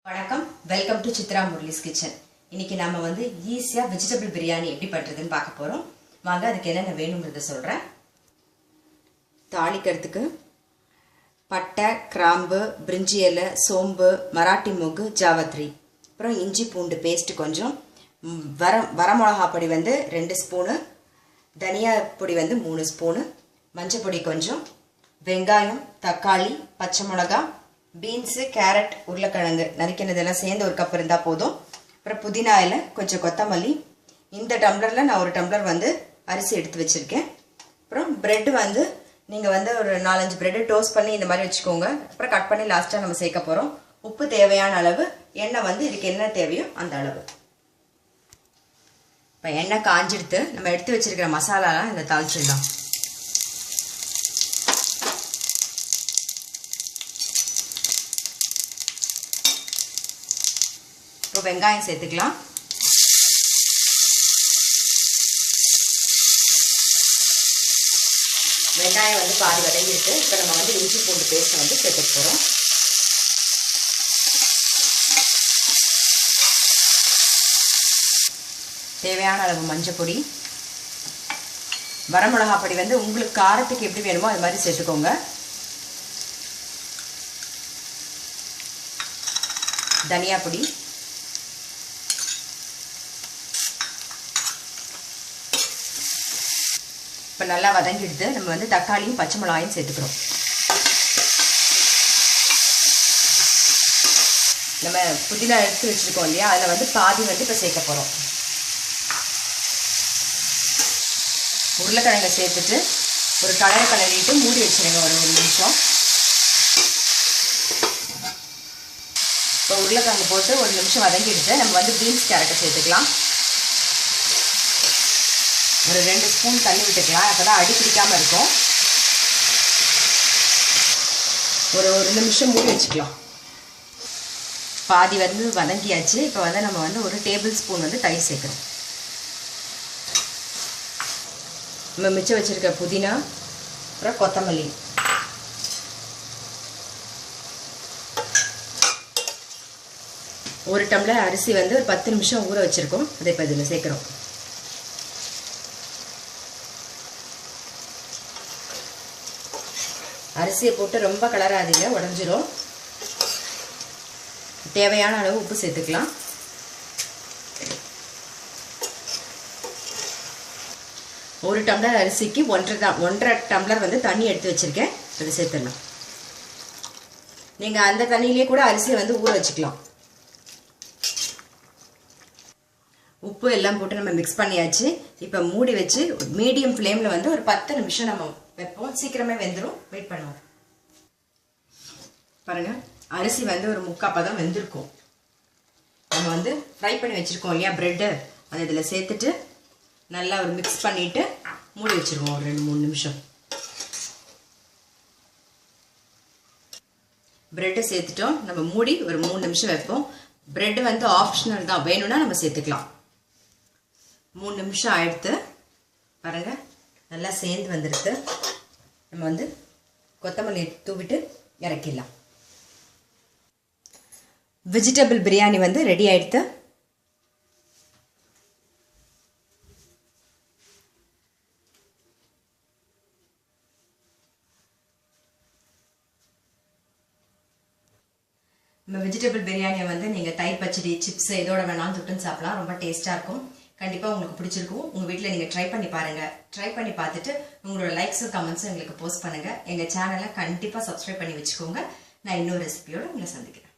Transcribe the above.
வணக்கம், welcome to Chitra Murali's kitchen. இன்னைக்கு நாம ஈஸியா வெஜிடபிள் பிரியாணி எப்படி பண்றதுன்னு பார்க்க போறோம். வாங்க அதுக்கு என்னென்ன வேணும்ன்றத சொல்றேன். தாளிக்கிறதுக்கு பட்டை, கிராம்பு, பிரிஞ்சி இலை, சோம்பு, மராட்டி மூக்கு, ஜாவத்ரி, அப்புறம் இஞ்சி பூண்டு பேஸ்ட் கொஞ்சம், வரமிளகா பொடி 2 ஸ்பூனு, தனியா பொடி 3 ஸ்பூனு, மஞ்சள் பொடி கொஞ்சம், வெங்காயம், தக்காளி, பச்சை மிளகாய், பீன்ஸ், கேரட், உருளைக்கிழங்கு நறுக்கினதெல்லாம் சேர்ந்து ஒரு கப் இருந்தால் போதும். அப்புறம் புதினா இலை, கொஞ்சம் கொத்தமல்லி. இந்த டம்ளரில் நான் ஒரு டம்ளர் அரிசி எடுத்து வச்சுருக்கேன். அப்புறம் ப்ரெட்டு நீங்கள் ஒரு 4-5 ப்ரெட்டு டோஸ்ட் பண்ணி இந்த மாதிரி வச்சுக்கோங்க. அப்புறம் கட் பண்ணி லாஸ்ட்டாக நம்ம சேர்க்க போகிறோம். உப்பு தேவையான அளவு, எண்ணெய் இதுக்கு என்ன தேவையோ அந்த அளவு. இப்போ எண்ணெய் காஞ்சிடுத்து நம்ம எடுத்து வச்சிருக்கிற மசாலாலாம் இந்த தாளிச்சிடலாம். இப்போ வெங்காயம் சேர்த்துக்கலாம். வெங்காயம் பாதி வதங்கிருக்கு. இப்போ நம்ம இஞ்சி பூண்டு பேஸ்ட் சேர்த்துக்க போகிறோம். தேவையான அளவு மஞ்சள் பொடி, வரமிளகா பொடி உங்களுக்கு காரத்துக்கு எப்படி வேணுமோ அது மாதிரி சேர்த்துக்கோங்க. தனியா பொடி, இப்போ நல்லா வதங்கிடுது. நம்ம தக்காளியும் பச்சை மிளகாயும் சேர்த்துக்கிறோம். நம்ம புதினா எடுத்து வச்சுருக்கோம் இல்லையா, அதில் பாதி இப்போ சேர்க்க போகிறோம். உருளைக்கிழங்கை சேர்த்துட்டு ஒரு கலரிட்டு மூடி வச்சுருங்க ஒரு 1 நிமிஷம். இப்போ உருளைக்கிழங்கு போட்டு 1 நிமிஷம் வதங்கிடுது. நம்ம பீன்ஸ், கேரட்டை சேர்த்துக்கலாம். ஒரு 2 ஸ்பூன் தண்ணி விட்டுக்கலாம், அப்போ தான் அடி பிடிக்காமல் இருக்கும். ஒரு 1 நிமிஷம் மூடி வச்சுக்கலாம். பாதி வதங்கியாச்சு. இப்போ நம்ம 1 டேபிள் ஸ்பூன் தயிர் சேர்க்குறோம். நம்ம மிச்சம் வச்சுருக்க புதினா, அப்புறம் கொத்தமல்லி, ஒரு டம்ளர் அரிசி ஒரு 10 நிமிஷம் ஊற வச்சுருக்கோம். அதை இப்போ இதில் சேர்க்குறோம். அரிசியை போட்டு ரொம்ப கலராதீங்க, உடஞ்சிரும். தேவையான அளவு உப்பு சேர்த்துக்கலாம். ஒரு டம்ளர் அரிசிக்கு 1.5 டம்ளர் தண்ணி எடுத்து வச்சிருக்கேன். அதை சேர்த்துடலாம். நீங்கள் அந்த தண்ணியிலே கூட அரிசியை ஊற வச்சுக்கலாம். உப்பு எல்லாம் போட்டு நம்ம மிக்ஸ் பண்ணியாச்சு. இப்போ மூடி வச்சு மீடியம் ஃப்ளேமில் ஒரு 10 நிமிஷம் நம்ம வைப்போம். சீக்கிரமே வெந்துடும். வெயிட் பண்ணுவோம். பாருங்கள், அரிசி ஒரு முக்கால் பதம் வெந்திருக்கும். நம்ம ஃப்ரை பண்ணி வச்சுருக்கோம் இல்லையா ப்ரெட்டு, அதை இதில் சேர்த்துட்டு நல்லா ஒரு மிக்ஸ் பண்ணிவிட்டு மூடி வச்சுருவோம் ஒரு 2-3 நிமிஷம். ப்ரெட்டை சேர்த்துட்டோம். நம்ம மூடி ஒரு 3 நிமிஷம் வைப்போம். ப்ரெட்டு ஆப்ஷனல் தான், வேணும்னா நம்ம சேர்த்துக்கலாம். 3 நிமிஷம் ஆயிடுத்து. பாருங்கள், நல்லா சேர்ந்து வந்துடுது. நம்ம கொத்தமல்லி தூவிட்டு இறக்கிடலாம். வெஜிடபிள் பிரியாணி ரெடி ஆயிடுத்து. நம்ம வெஜிடபிள் பிரியாணியை நீங்கள் தயிர் பச்சடி, சிப்ஸ் இதோட வேணாலும் தொட்டுன்னு சாப்பிடலாம். ரொம்ப டேஸ்ட்டாக இருக்கும். கண்டிப்பாக உங்களுக்கு பிடிச்சிருக்கும். உங்கள் வீட்டில் நீங்கள் ட்ரை பண்ணி பாருங்கள். ட்ரை பண்ணி பார்த்துட்டு உங்களோட லைக்ஸும் கமெண்ட்ஸும் எங்களுக்கு போஸ்ட் பண்ணுங்கள். எங்கள் சேனலை கண்டிப்பாக சப்ஸ்கிரைப் பண்ணி வச்சுக்கோங்க. நான் இன்னொரு ரெசிபியோடு உங்களை சந்திக்கிறேன்.